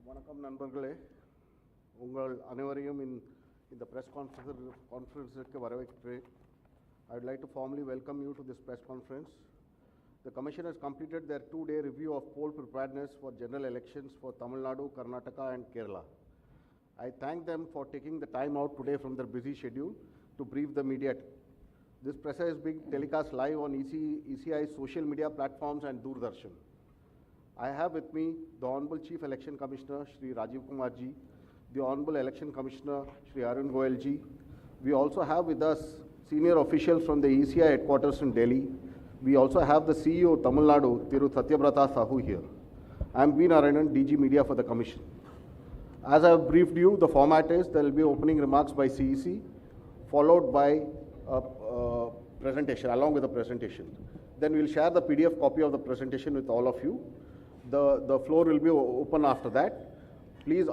வணக்கம் நண்பர்களே, உங்கள் அனைவரையும் இந்த press conference வரவேற்கிறேன். I would like to formally welcome you to this press conference. The Commission has completed their 2-day review of poll preparedness for general elections for Tamil Nadu, Karnataka and Kerala. I thank them for taking the time out today from their busy schedule to brief the media. This press is being telecast live on ECI social media platforms and Doordarshan. I have with me the Honorable Chief Election Commissioner, Shri Rajiv Kumar Ji, the Honorable Election Commissioner, Shri Arun Goyal Ji. We also have with us senior officials from the ECI headquarters in Delhi. We also have the CEO of Tamil Nadu, Thiru Satyabrata Sahu here. I am B. Narayanan, DG Media for the Commission. As I have briefed you, the format is there will be opening remarks by CEC, followed by a presentation, along with the presentation. Then we will share the PDF copy of the presentation with all of you. The floor will be open after that. Please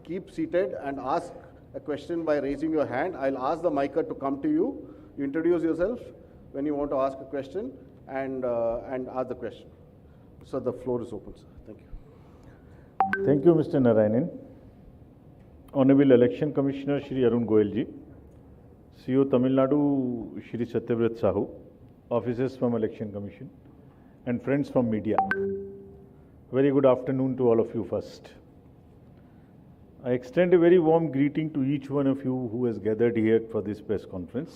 keep seated and ask a question by raising your hand. I'll ask the micer to come to you. You introduce yourself when you want to ask a question and ask the question. So the floor is open, sir. Thank you. Thank you, Mr. Narayanan. Honorable Election Commissioner Shri Arun Goyal Ji, CEO Tamil Nadu Shri Satyabrata Sahu, officers from Election Commission, and friends from media. Very good afternoon to all of you first. I extend a very warm greeting to each one of you who has gathered here for this press conference.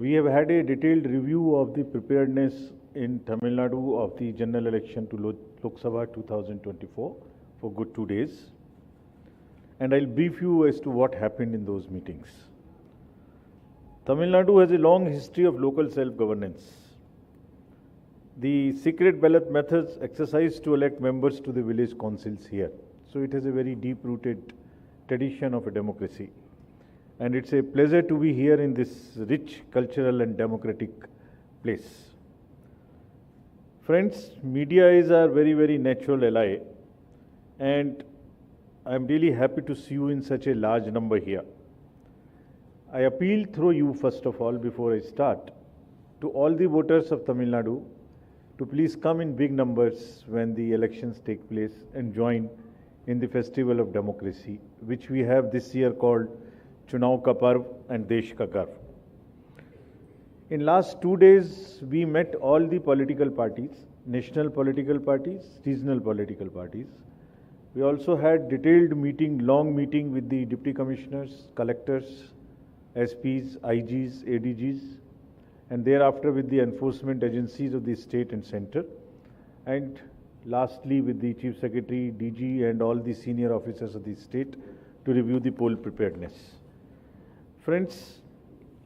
We have had a detailed review of the preparedness in Tamil Nadu of the general election to Lok Sabha 2024 for good 2 days. And I'll brief you as to what happened in those meetings. Tamil Nadu has a long history of local self-governance. The secret ballot methods exercised to elect members to the village councils here. So it has a very deep-rooted tradition of a democracy. And it's a pleasure to be here in this rich cultural and democratic place. Friends, media is our very, very natural ally. And I'm really happy to see you in such a large number here. I appeal through you, first of all, before I start, to all the voters of Tamil Nadu to please come in big numbers when the elections take place and join in the festival of democracy, which we have this year called Chunav Ka Parv and Desh Ka Garv. In last 2 days, we met all the political parties, national political parties, regional political parties. We also had detailed meeting, long meeting with the deputy commissioners, collectors, SPs, IGs, ADGs, and thereafter with the enforcement agencies of the state and center, and lastly with the Chief Secretary, DG and all the senior officers of the state to review the poll preparedness. Friends,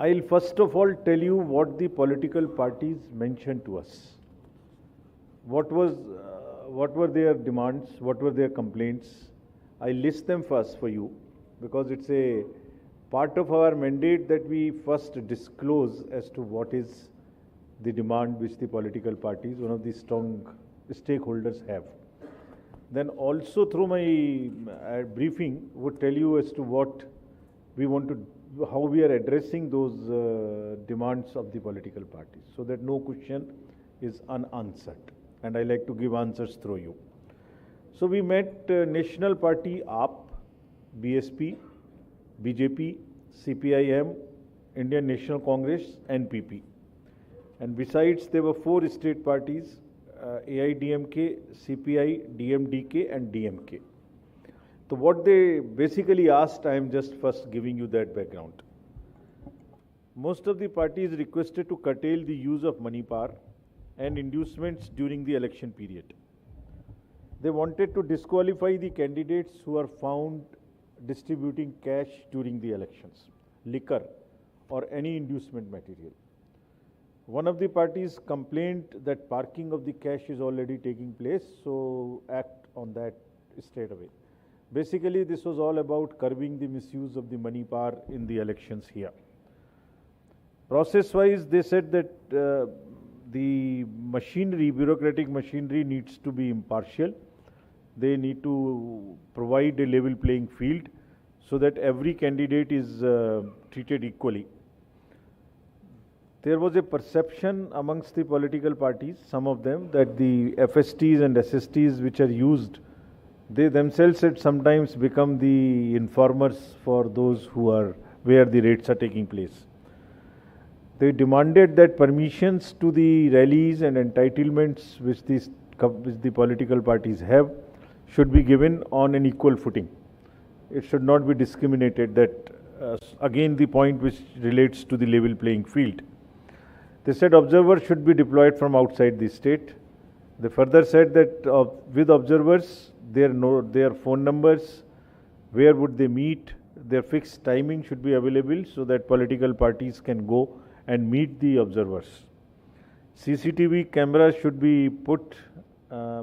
I'll first of all tell you what the political parties mentioned to us. What were their demands, what were their complaints. I list them first for you because it's a part of our mandate that we first disclose as to what is the demand which the political parties, one of the strong stakeholders have. Then also through my briefing would tell you as to what we want to, how we are addressing those demands of the political parties so that no question is unanswered. And I like to give answers through you. So we met National Party AAP, BSP, BJP, CPIM, Indian National Congress, NPP. And besides, there were 4 state parties, AIDMK, CPI, DMDK and DMK. So what they basically asked, I am just first giving you that background. Most of the parties requested to curtail the use of money power and inducements during the election period. They wanted to disqualify the candidates who are found distributing cash during the elections, liquor or any inducement material. One of the parties complained that parking of the cash is already taking place, so act on that straight away. Basically, this was all about curbing the misuse of the money power in the elections here. Process-wise, they said that the machinery, bureaucratic machinery needs to be impartial. They need to provide a level playing field so that every candidate is treated equally. There was a perception amongst the political parties, some of them, that the FSTs and SSTs which are used they themselves had sometimes become the informers for those who are where the raids are taking place. They demanded that permissions to the rallies and entitlements which the political parties have should be given on an equal footing. It should not be discriminated. That again the point which relates to the level playing field. They said observers should be deployed from outside the state. They further said that with observers, their phone numbers, where would they meet, their fixed timing should be available so that political parties can go and meet the observers. CCTV cameras should be put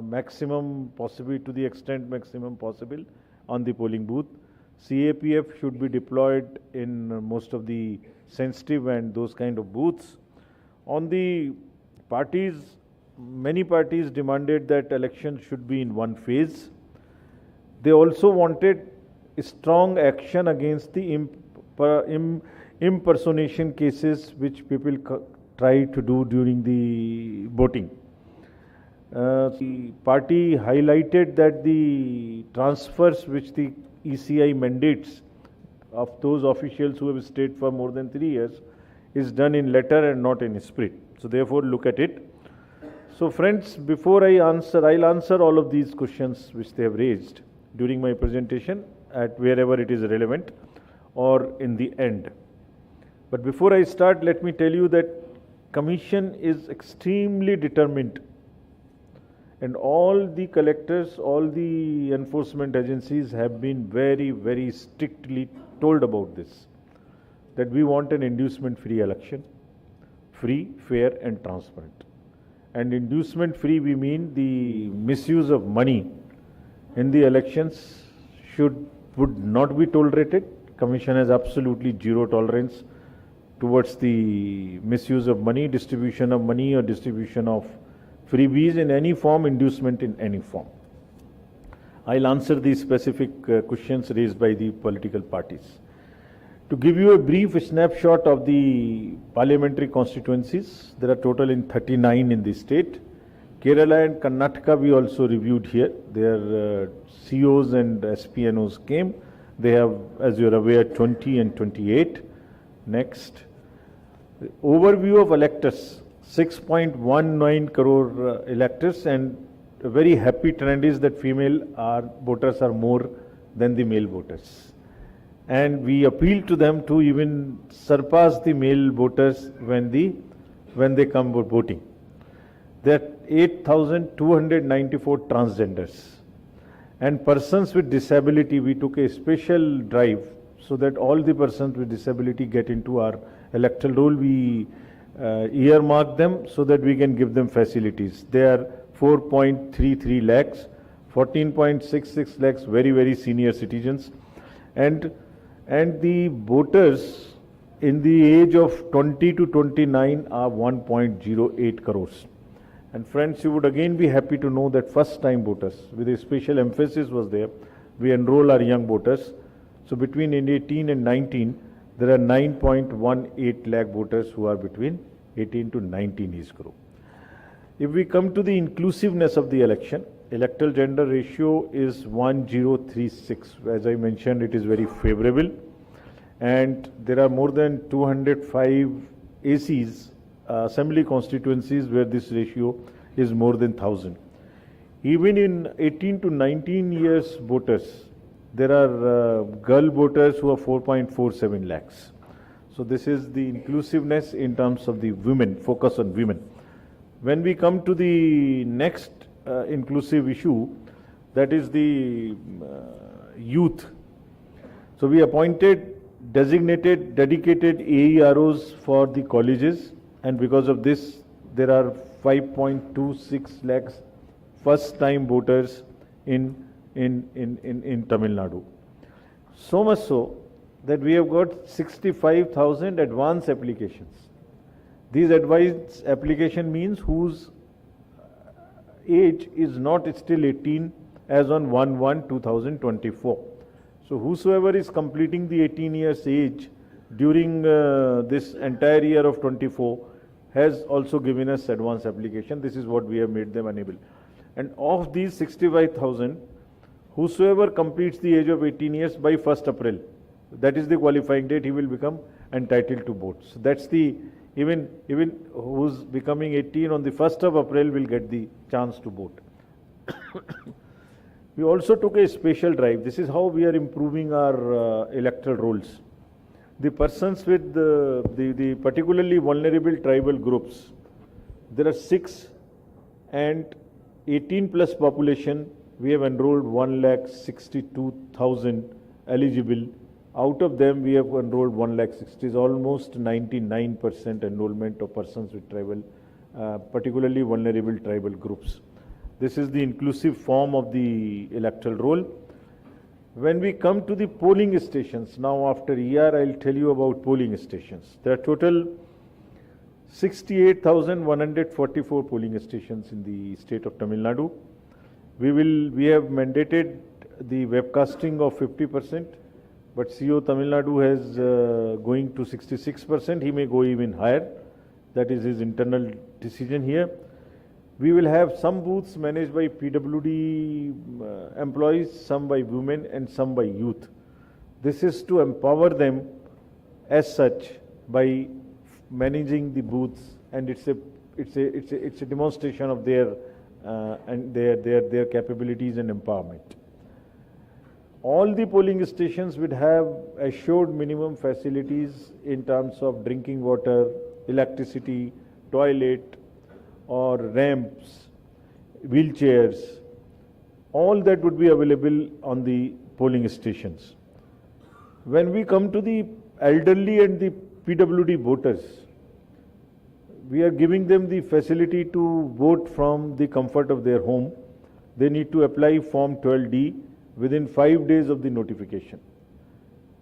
maximum possible to the extent maximum possible on the polling booth. CAPF should be deployed in most of the sensitive and those kind of booths. On the parties, many parties demanded that elections should be in one phase. They also wanted strong action against the impersonation cases which people try to do during the voting. The party highlighted that the transfers which the ECI mandates of those officials who have stayed for more than 3 years is done in letter and not in spirit. So therefore look at it. So friends, before I'll answer all of these questions which they have raised during my presentation at wherever it is relevant or in the end. But before I start, let me tell you that Commission is extremely determined, and all the collectors, all the enforcement agencies have been very, very strictly told about this, that we want an inducement-free election, free, fair and transparent. And inducement-free, we mean the misuse of money in the elections would not be tolerated. Commission has absolutely zero tolerance towards the misuse of money, distribution of money or distribution of freebies in any form, inducement in any form. I'll answer these specific questions raised by the political parties. To give you a brief snapshot of the parliamentary constituencies, there are total in 39 in the state. Kerala and Karnataka we also reviewed here. Their COs and SPNOs came. They have, as you are aware, 20 and 28. Next. Overview of electors. 6.19 crore electors, and a very happy trend is that female voters are more than the male voters. And we appeal to them to even surpass the male voters when they come for voting. There are 8,294 transgenders. And persons with disability, we took a special drive so that all the persons with disability get into our electoral roll. We earmark them so that we can give them facilities. They are 4.33 lakhs, 14.66 lakhs very, very senior citizens. And the voters in the age of 20 to 29 are 1.08 crores. And friends, you would again be happy to know that first time voters, with a special emphasis was there, we enroll our young voters. So between 18 and 19, there are 9.18 lakh voters who are between 18 to 19 age group. If we come to the inclusiveness of the election, electoral gender ratio is 1036. As I mentioned, it is very favorable. And there are more than 205 ACs, assembly constituencies, where this ratio is more than 1000. Even in 18 to 19 years voters, there are girl voters who are 4.47 lakhs. So this is the inclusiveness in terms of the women, focus on women. When we come to the next inclusive issue, that is the youth. So we appointed designated, dedicated AEROs for the colleges, and because of this, there are 5.26 lakhs first-time voters in Tamil Nadu. So much so that we have got 65,000 advance applications. These advance application means whose age is not still 18 as on 1/1/2024. So whosoever is completing the 18 years age during this entire year of 24 has also given us advance application. This is what we have made them enable. And of these 65,000, whosoever completes the age of 18 years by 1st April, that is the qualifying date, he will become entitled to vote. So that's the, even who's becoming 18 on the 1st of April will get the chance to vote. We also took a special drive. This is how we are improving our electoral rolls. The persons with the particularly vulnerable tribal groups, there are 6 and 18 plus population, we have enrolled 1,62,000 eligible. Out of them, we have enrolled 1,60,000. Is almost 99% enrollment of persons with tribal, particularly vulnerable tribal groups. This is the inclusive form of the electoral roll. When we come to the polling stations, now after a year, I'll tell you about polling stations. There are total 68,144 polling stations in the state of Tamil Nadu. We have mandated the webcasting of 50%, but CO Tamil Nadu has going to 66%. He may go even higher. That is his internal decision here. We will have some booths managed by PWD employees, some by women and some by youth. This is to empower them as such by managing the booths, and it's a demonstration of their capabilities and empowerment. All the polling stations would have assured minimum facilities in terms of drinking water, electricity, toilet, or ramps, wheelchairs. All that would be available on the polling stations. When we come to the elderly and the PWD voters, we are giving them the facility to vote from the comfort of their home. They need to apply Form 12D within 5 days of the notification.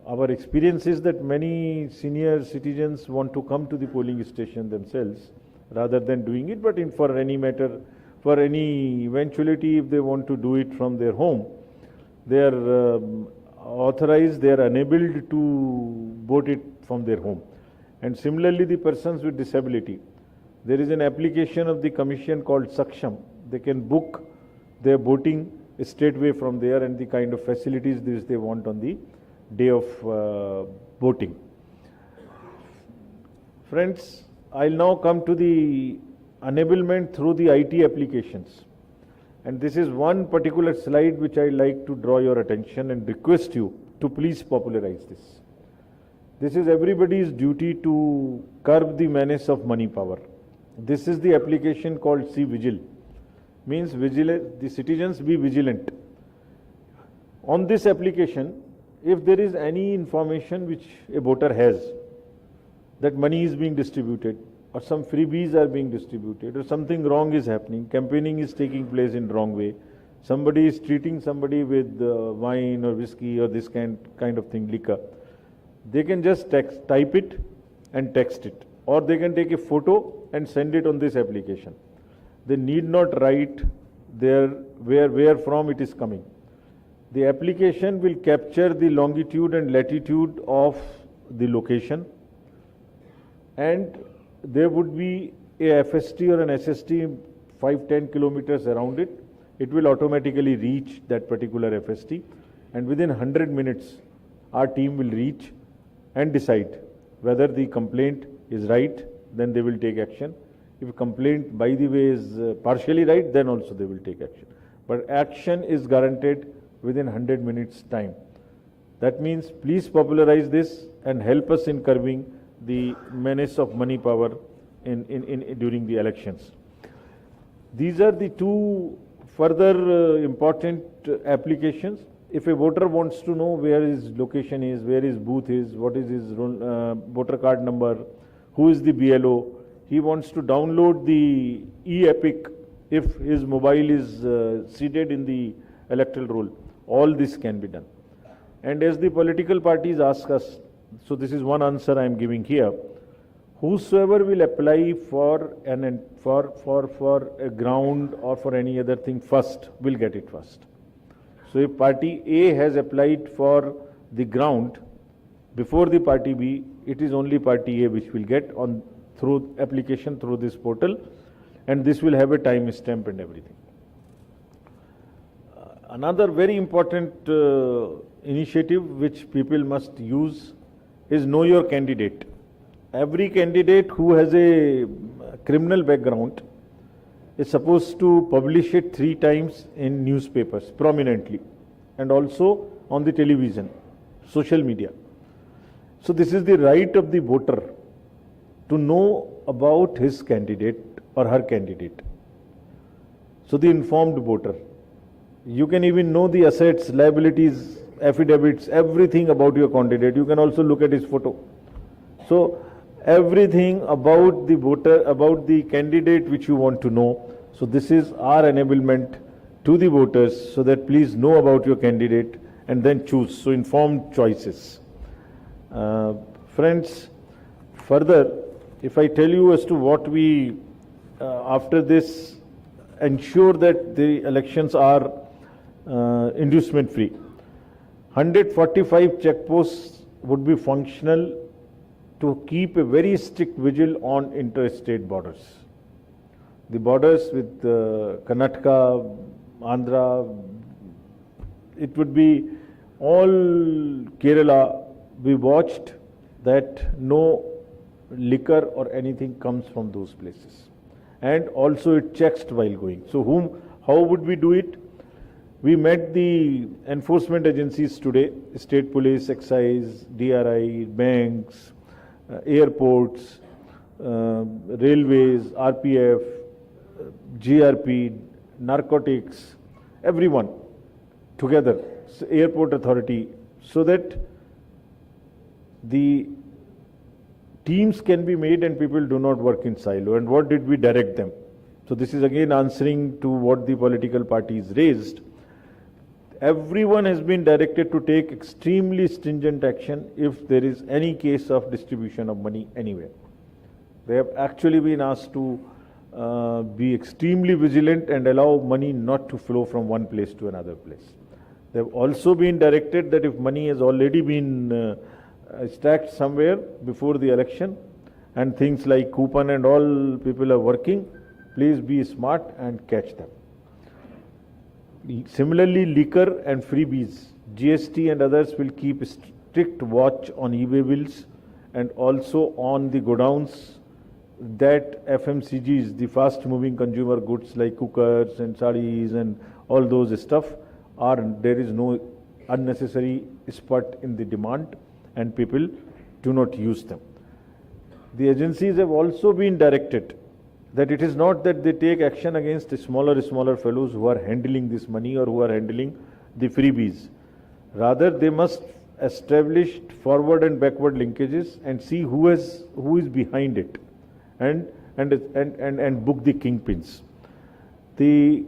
Our experience is that many senior citizens want to come to the polling station themselves rather than doing it, but for any matter, for any eventuality, if they want to do it from their home, they are authorized, they are enabled to vote it from their home. And similarly, the persons with disability, there is an application of the commission called Saksham. They can book their voting straightway from there and the kind of facilities they want on the day of voting. Friends, I'll now come to the enablement through the IT applications. And this is one particular slide which I'd like to draw your attention and request you to please popularize this. This is everybody's duty to curb the menace of money power. This is the application called C-Vigil. Means the citizens be vigilant. On this application, if there is any information which a voter has, that money is being distributed, or some freebies are being distributed, or something wrong is happening, campaigning is taking place in wrong way, somebody is treating somebody with wine or whiskey or this kind of thing, liquor, they can just type it and text it, or they can take a photo and send it on this application. They need not write there where from it is coming. The application will capture the longitude and latitude of the location, and there would be a FST or an SST 5-10 kilometers around it. It will automatically reach that particular FST, and within 100 minutes our team will reach and decide whether the complaint is right, then they will take action. If a complaint, by the way, is partially right, then also they will take action. But action is guaranteed within 100 minutes time. That means please popularize this and help us in curbing the menace of money power during the elections. These are the two further important applications. If a voter wants to know where his location is, where his booth is, what is his voter card number, who is the BLO, he wants to download the e-Epic if his mobile is seated in the electoral roll. All this can be done. And as the political parties ask us, so this is one answer I am giving here, whosoever will apply for a ground or for any other thing first will get it first. So if party A has applied for the ground before the party B, it is only party A which will get through application through this portal, and this will have a time stamp and everything. Another very important initiative which people must use is know your candidate. Every candidate who has a criminal background is supposed to publish it 3 times in newspapers prominently, and also on the television, social media. So this is the right of the voter to know about his candidate or her candidate. So the informed voter. You can even know the assets, liabilities, affidavits, everything about your candidate. You can also look at his photo. So everything about the voter, about the candidate which you want to know. So this is our enablement to the voters, so that please know about your candidate and then choose. So informed choices. Friends, further, if I tell you as to what we, after this, ensure that the elections are inducement free. 145 checkposts would be functional to keep a very strict vigil on interstate borders. The borders with Karnataka, Andhra, it would be all Kerala. We watched that no liquor or anything comes from those places. And also it checks while going. So how would we do it? We met the enforcement agencies today, state police, excise, DRI, banks, airports, railways, RPF, GRP, narcotics, everyone together, airport authority, so that the teams can be made and people do not work in silo. And what did we direct them? So this is again answering to what the political parties raised. Everyone has been directed to take extremely stringent action if there is any case of distribution of money anywhere. They have actually been asked to be extremely vigilant and allow money not to flow from one place to another place. They have also been directed that if money has already been stacked somewhere before the election and things like coupon and all people are working, please be smart and catch them. Similarly, liquor and freebies, GST and others will keep strict watch on e-way bills and also on the godowns that FMCGs, the fast moving consumer goods like cookers and sarees and all those stuff, there is no unnecessary spurt in the demand and people do not use them. The agencies have also been directed that it is not that they take action against smaller fellows who are handling this money or who are handling the freebies. Rather, they must establish forward and backward linkages and see who is behind it and book the kingpins. The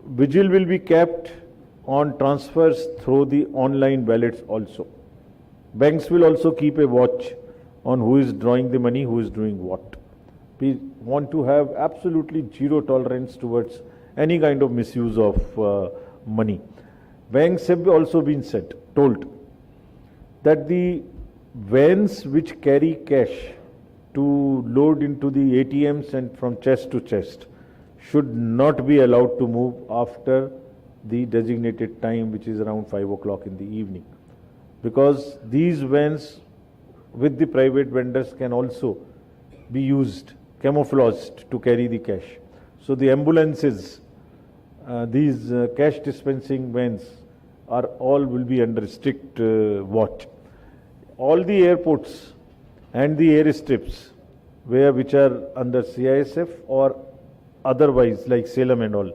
vigil will be kept on transfers through the online wallets also. Banks will also keep a watch on who is drawing the money, who is doing what. We want to have absolutely zero tolerance towards any kind of misuse of money. Banks have also been told that the vans which carry cash to load into the ATMs and from chest to chest should not be allowed to move after the designated time, which is around 5 o'clock in the evening. Because these vans with the private vendors can also be used, camouflaged to carry the cash. So the ambulances, these cash dispensing vans will be under strict watch. All the airports and the airstrips which are under CISF or otherwise like Salem and all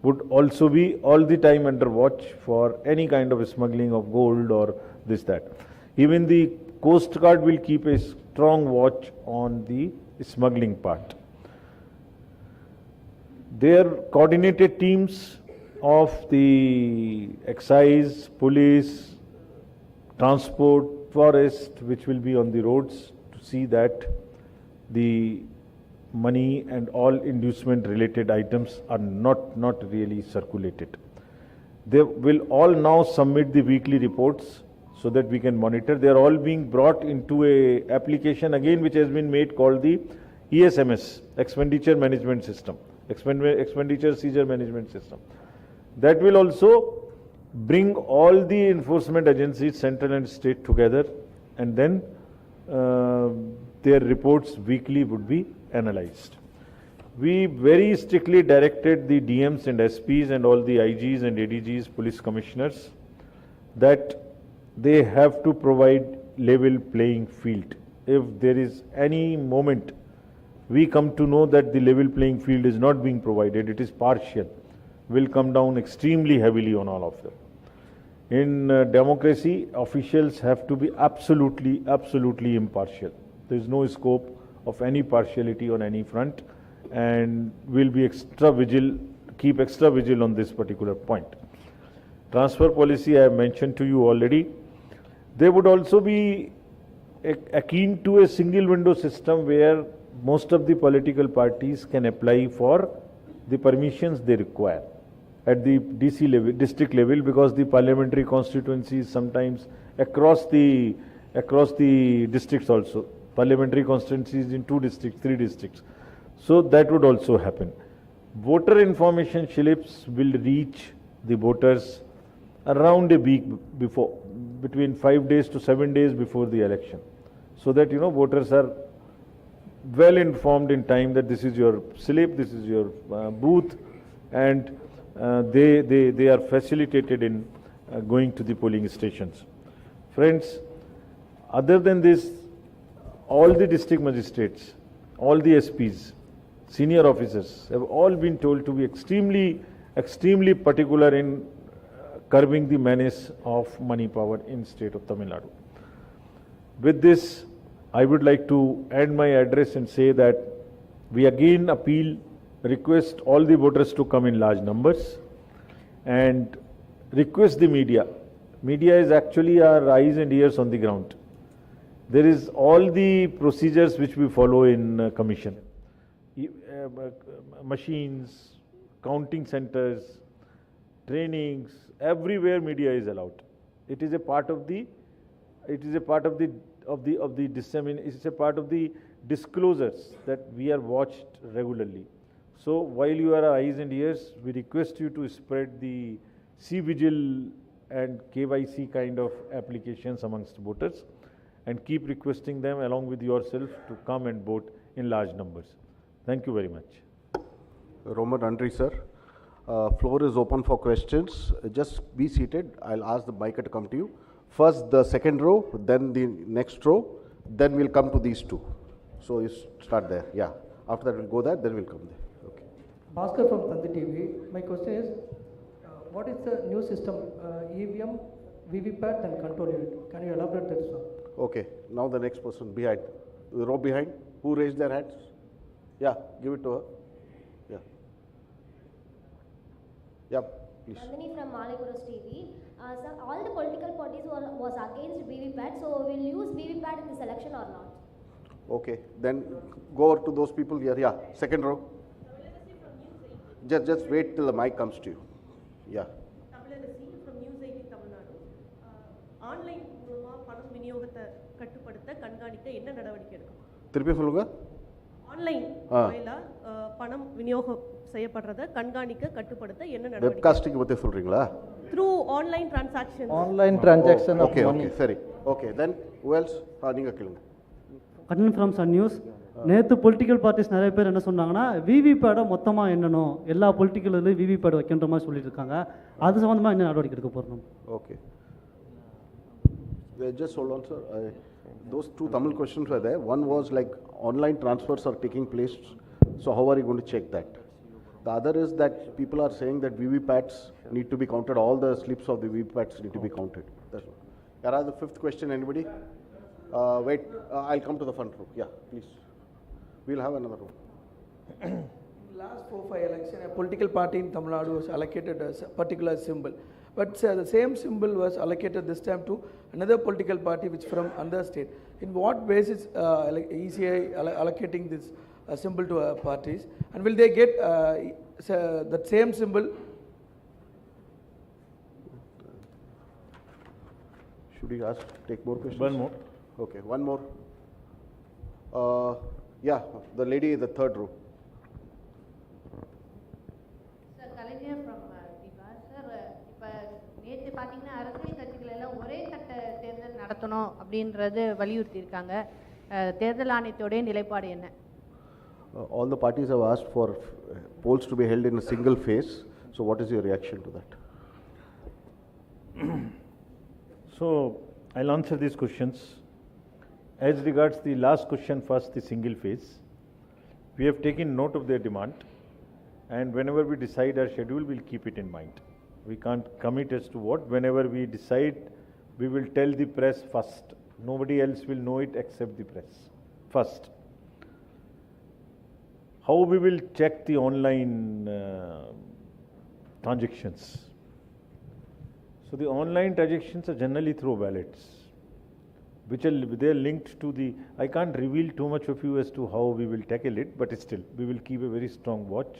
would also be all the time under watch for any kind of smuggling of gold or this, that. Even the Coast Guard will keep a strong watch on the smuggling part. Their coordinated teams of the excise, police, transport, forest, which will be on the roads to see that the money and all inducement related items are not really circulated. They will all now submit the weekly reports so that we can monitor. They are all being brought into a application again which has been made called the ESMS, Expenditure Management System, Expenditure Seizure Management System. That will also bring all the enforcement agencies, central and state, together, and then their reports weekly would be analyzed. We very strictly directed the DMs and SPs and all the IGs and ADGs, police commissioners, that they have to provide level playing field. If there is any moment we come to know that the level playing field is not being provided, it is partial, will come down extremely heavily on all of them. In democracy, officials have to be absolutely impartial. There is no scope of any partiality on any front, and we'll be keep extra vigil on this particular point. Transfer policy I have mentioned to you already. They would also be akin to a single window system where most of the political parties can apply for the permissions they require at the DC level, district level, because the parliamentary constituencies sometimes across the districts also, parliamentary constituencies in 2 districts, 3 districts. So that would also happen. Voter information slips will reach the voters around a week before, between 5 days to 7 days before the election, so that voters are well informed in time that this is your slip, this is your booth, and they are facilitated in going to the polling stations. Friends, other than this, all the district magistrates, all the SPs, senior officers have all been told to be extremely particular in curbing the menace of money power in state of Tamil Nadu. With this, I would like to end my address and say that we again request all the voters to come in large numbers, and request the media. Media is actually our eyes and ears on the ground. There is all the procedures which we follow in commission. Machines, counting centers, trainings, everywhere media is allowed. It is a part of the disclosures that we are watched regularly. So while you are our eyes and ears, we request you to spread the C-Vigil and KYC kind of applications amongst voters, and keep requesting them along with yourself to come and vote in large numbers. Thank you very much. Roman Nandri, sir. Floor is open for questions. Just be seated. I'll ask the mic to come to you. First the second row, then the next row, then we'll come to these two. So you start there. Yeah. After that we'll go there, then we'll come there. Okay. Bhaskar from Tandi TV. My question is, what is the new system, EVM, VVPAT and control unit? Can you elaborate that, sir? Okay. Now the next person behind. The row behind. Who raised their hands? Yeah. Give it to her. Yeah. Yeah. Please. Nandini from Malikuras TV. So all the political parties was against VVPAT, so will use VVPAT in this election or not? Okay, then go over to those people here. Yeah, second row. Just wait till the mic comes to you. Yeah. From News 18 Tamil Nadu. Online மூலமா பணம் விநியோகத்தை கட்டுப்படுத்த கண்காணிக்க என்ன நடவடிக்கை எடுக்கும்? திருப்பி சொல்லுங்க. ஆன்லைன் வாயிலா பணம் விநியோகம் செய்யப்படுறத கண்காணிக்க கட்டுப்படுத்த என்ன நடவடிக்கை? வெப்காஸ்டிங் பத்தி சொல்றீங்களா? Through online transactions. Online transaction of okay, money. Okay, sorry. Okay, then who else? நீங்க கேளுங்க. Kannan from Sun News. நேற்று பொலிட்டிக்கல் பார்ட்டிஸ் நிறைய பேர் என்ன சொன்னாங்கன்னா விவிபேடை மொத்தமாக எண்ணணும், எல்லா பொலிட்டிக்கல்லையும் விவிபேட் வைக்கின்ற மாதிரி சொல்லிட்டு இருக்காங்க. அது சம்மந்தமாக என்ன நடவடிக்கை எடுக்க போகிறோம்? Okay. Just hold on, sir. Those two Tamil questions were there. One was like online transfers are taking place, so how are you going to check that? The other is that people are saying that VVPATs need to be counted, all the slips of the VVPATs need to be counted. That's all. Yara, the fifth question, anybody? Wait, I'll come to the front row. Yeah, please. We'll have another row. Last 4-5 election, a political party in Tamil Nadu was allocated a particular symbol. But the same symbol was allocated this time to another political party which from another state. In what basis ECI allocating this symbol to parties? And will they get that same symbol? Should we take more questions? One more. Okay, one more. Yeah, the lady in the third row. Sir, Kalanya from Vivar. பார்த்தீங்கன்னா அரசியல் கட்சிகள் எல்லாம் ஒரே கட்ட தேர்தல் நடத்தணும் அப்படின்றது வலியுறுத்தி இருக்காங்க. தேர்தல் ஆணையத்தோடைய நிலைப்பாடு என்ன? All the parties have asked for polls to be held in a single phase. So what is your reaction to that? So I'll answer these questions. As regards the last question first, the single phase, we have taken note of their demand, and whenever we decide our schedule, we'll keep it in mind. We can't commit as to what. Whenever we decide, we will tell the press first. Nobody else will know it except the press first. How we will check the online transactions? So the online transactions are generally through wallets, which are they are linked to the. I can't reveal too much of you as to how we will tackle it, but still we will keep a very strong watch.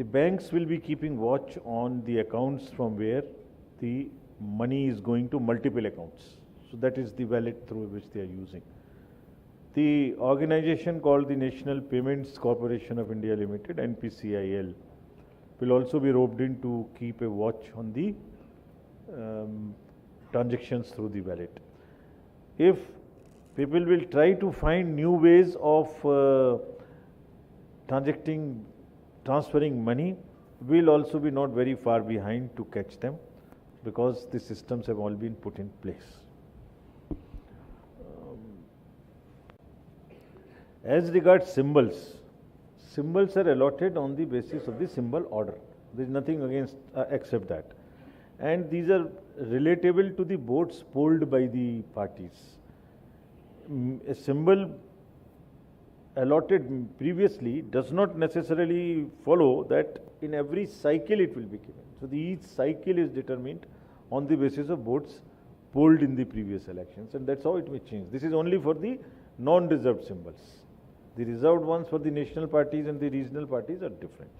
The banks will be keeping watch on the accounts from where the money is going to multiple accounts. So that is the wallet through which they are using. The organization called the National Payments Corporation of India Limited, NPCIL, will also be roped in to keep a watch on the transactions through the wallet. If people will try to find new ways of transferring money, we'll also be not very far behind to catch them, because the systems have all been put in place. As regards symbols, symbols are allotted on the basis of the symbol order. There is nothing against except that, and these are relatable to the votes polled by the parties. A symbol allotted previously does not necessarily follow that in every cycle it will be given. So each cycle is determined on the basis of votes polled in the previous elections, and that's how it may change. This is only for the non-reserved symbols. The reserved ones for the national parties and the regional parties are different.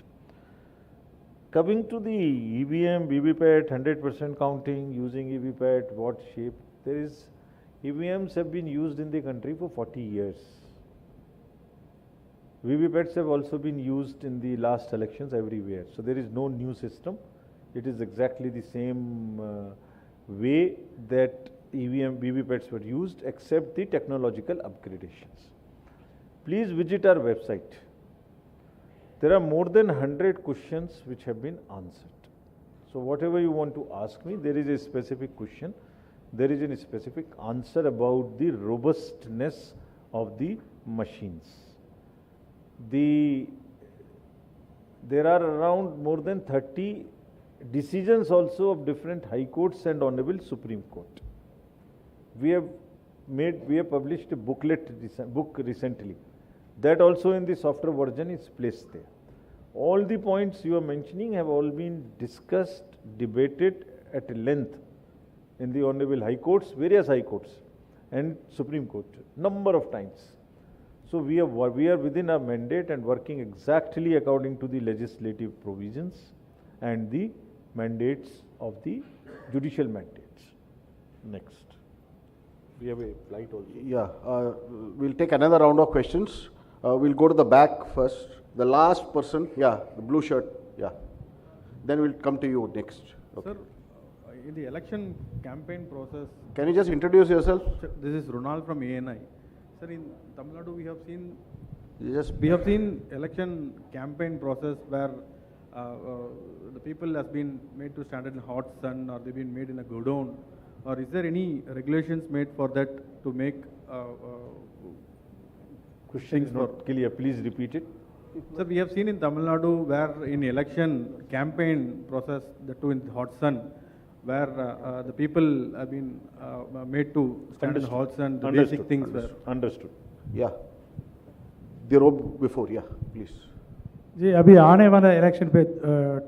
Coming to the EVM, VVPAT, 100% counting, using EVPAT, what shape, there is, EVMs have been used in the country for 40 years. VVPATs have also been used in the last elections everywhere. So there is no new system. It is exactly the same way that EVM, VVPATs were used, except the technological upgradations. Please visit our website. There are more than 100 questions which have been answered. So whatever you want to ask me, there is a specific question, there is a specific answer about the robustness of the machines. There are around more than 30 decisions also of different high courts and Honorable Supreme Court. We have published a book recently. That also in the software version is placed there. All the points you are mentioning have all been discussed, debated at length in the Honorable High Courts, various High Courts and Supreme Court, number of times. So we are within our mandate and working exactly according to the legislative provisions and the mandates of the judicial mandates. Next. We have a flight also. Yeah, we'll take another round of questions. We'll go to the back first. The last person, yeah, the blue shirt, yeah. Then we'll come to you next. Okay. Sir, in the election campaign process. Can you just introduce yourself? This is Ronald from ANI. Sir, in Tamil Nadu we have seen election campaign process where the people has been made to stand in hot sun, or they've been made in a godown, or is there any regulations made for that to make Question is not clear, please repeat it. Sir, we have seen in Tamil Nadu where in election campaign process, the two in hot sun, where the people have been made to stand in hot sun, the basic things were. Understood. Yeah. The row before, yeah, please. जी अभी आने वाला election पे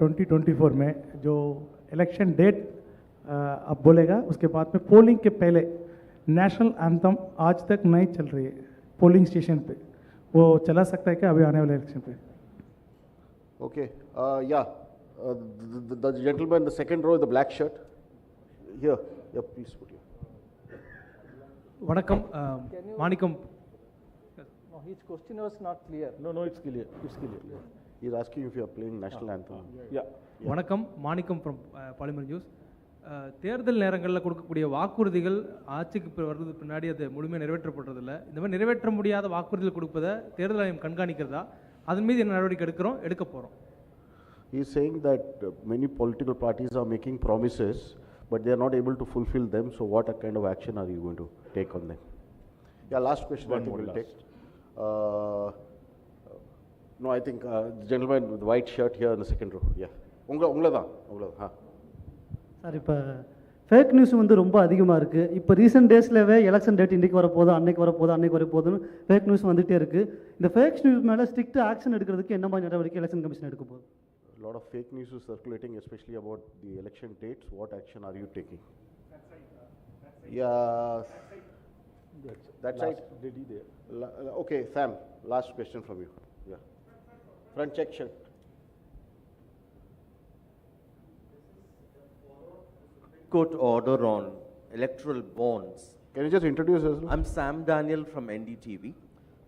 2024 में जो election date अब बोलेगा, उसके बाद में पोलिंग के पहले नेशनल एंथम आज तक नहीं चल रही है पोलिंग स्टेशन पे, वो चला सकता है क्या अभी आने वाले इलेक्शन पे? Okay, yeah, the gentleman, the second row, the black shirt. Here, yeah, please put here. வணக்கம் மாணிக்கம். No, his question was not clear. No, it's clear. It's clear. He's asking if you are playing national anthem. Yeah. வணக்கம், மாணிக்கம் from polymer news. தேர்தல் நேரங்களில் கொடுக்கக்கூடிய வாக்குறுதிகள் ஆட்சிக்கு வருவது பின்னாடி அது முழுமையாக நிறைவேற்றப்படுறதில்ல. இந்த மாதிரி நிறைவேற்ற முடியாத வாக்குறுதிகள் கொடுப்பதை தேர்தல் ஆணையம் கண்காணிக்கிறதா, அதன் மீது என்ன நடவடிக்கை எடுக்க போகிறோம்? He is saying that many political parties are making promises, but they are not able to fulfill them. So, what kind of action are you going to take on them? Yeah, last question. One I think more we'll last. take. No, I think the gentleman with the white shirt here in the second row. Yeah, ungla da. Sir, இப்போ fake news வந்து ரொம்ப அதிகமாக இருக்குது. இப்போ recent டேஸ்லவே election date இன்றைக்கி வரப்போதும், அன்னைக்கு வரப்போதுன்னு fake news வந்துகிட்டே இருக்குது. இந்த ஃபேக் நியூஸ் மேலே ஸ்ட்ரிக்ட் ஆக்ஷன் எடுக்கிறதுக்கு என்ன மாதிரி நடவடிக்கை எலெக்ஷன் கமிஷன் எடுக்க போகுது? A lot of fake news is circulating, especially about the election dates. What action are you taking? Yeah, that's right. Lady there. Okay, Sam, last question from you. Yeah, front check shirt. Court order on electoral bonds. Can you just introduce yourself? I'm Sam Daniel from NDTV.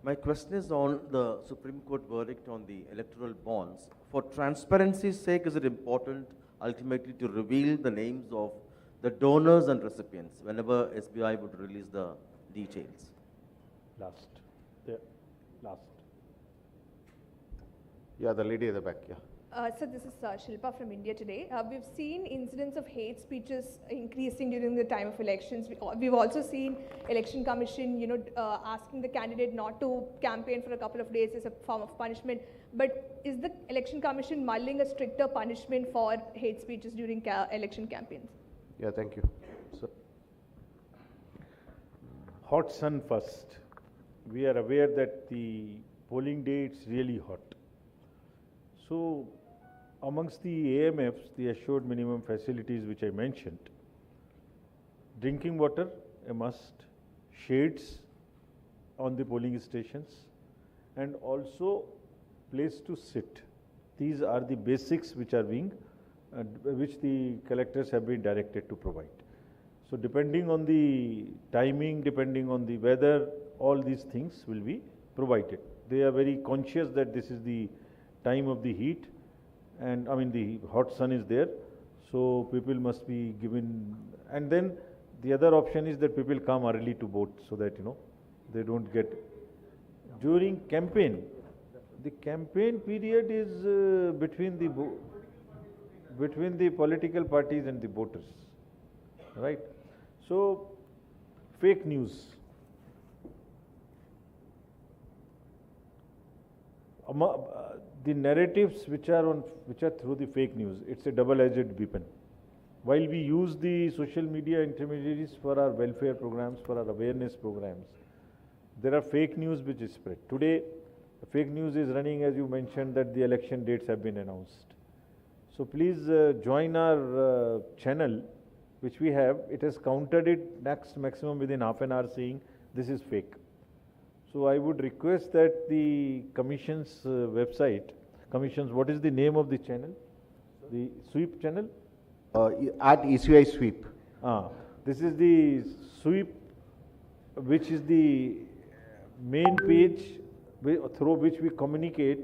My question is on the Supreme Court verdict on the electoral bonds. For transparency's sake, is it important ultimately to reveal the names of the donors and recipients whenever SBI would release the details? Last. There. Last. Yeah, the lady at the back, yeah. So this is Shilpa from India Today. We've seen incidents of hate speeches increasing during the time of elections. We've also seen Election Commission, asking the candidate not to campaign for a couple of days as a form of punishment. But is the Election Commission mulling a stricter punishment for hate speeches during election campaigns? Yeah, thank you. Sir. Hot sun first. We are aware that the polling day is really hot. So, amongst the AMFs, the assured minimum facilities which I mentioned, drinking water, a must, shades on the polling stations, and also place to sit. These are the basics which are being, which the collectors have been directed to provide. So, depending on the timing, depending on the weather, all these things will be provided. They are very conscious that this is the time of the heat, and I mean the hot sun is there, so people must be given. And then the other option is that people come early to vote, so that they don't get during campaign. The campaign period is between the political parties and the voters, right? So fake news. The narratives which are through the fake news, it's a double-edged weapon. While we use the social media intermediaries for our welfare programs, for our awareness programs, there are fake news which is spread. Today, fake news is running, as you mentioned, that the election dates have been announced. So please join our channel, which we have. It has counted it next maximum within half an hour, saying this is fake. So I would request that the Commission's website, what is the name of the channel? The sweep channel? At ECI sweep. This is the sweep, which is the main page through which we communicate,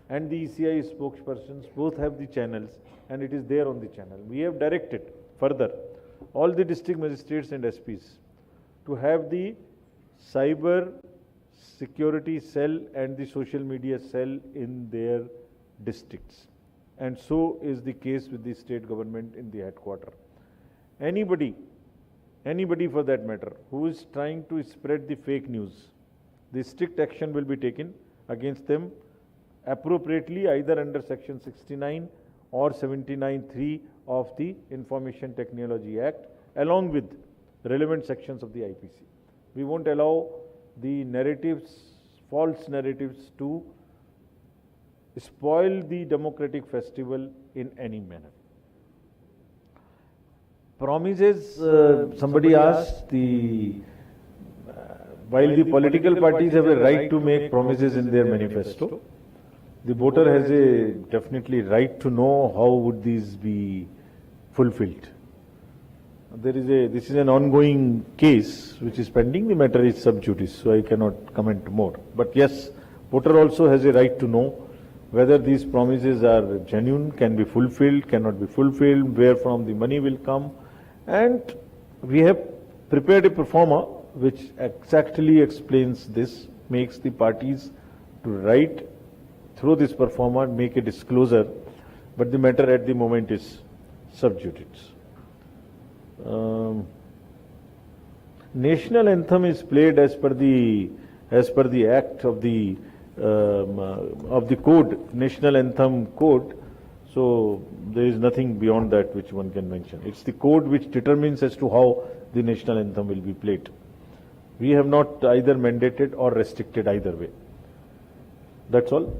and the ECI spokespersons both have the channels, and it is there on the channel. We have directed further all the district magistrates and SPs to have the cyber security cell and the social media cell in their districts, and so is the case with the state government in the headquarter. Anybody for that matter who is trying to spread the fake news, the strict action will be taken against them appropriately, either under section 69 or 79(3) of the Information Technology Act, along with relevant sections of the IPC. We won't allow the narratives, false narratives, to spoil the democratic festival in any manner. Promises, somebody asked, while the political parties have a right to make promises in their manifesto, the voter has a definitely right to know how would these be fulfilled. This is an ongoing case which is pending. The matter is sub judice, so I cannot comment more. But yes, voter also has a right to know whether these promises are genuine, can be fulfilled, cannot be fulfilled, where from the money will come. And we have prepared a performer which exactly explains this, makes the parties to write through this performer, make a disclosure, but the matter at the moment is sub judice. National anthem is played as per the act of the code, national anthem code. So there is nothing beyond that which one can mention. It's the code which determines as to how the national anthem will be played. We have not either mandated or restricted either way. That's all.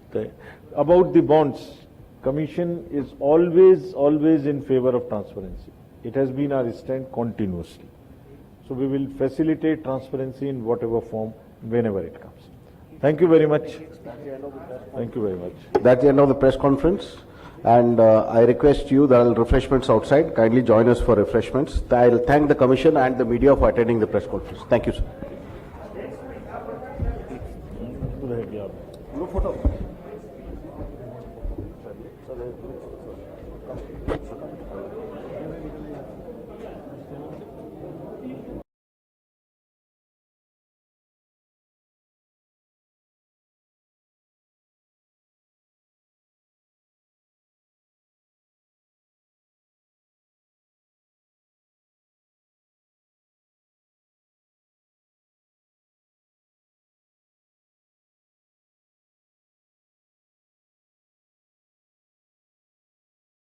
Okay. About the bonds, Commission is always in favor of transparency. It has been our stand continuously. So we will facilitate transparency in whatever form, whenever it comes. Thank you very much. Thank you very much. That's the end of the press conference. And I request you, there are refreshments outside. Kindly join us for refreshments. I'll thank the Commission and the media for attending the press conference. Thank you, sir. No photo.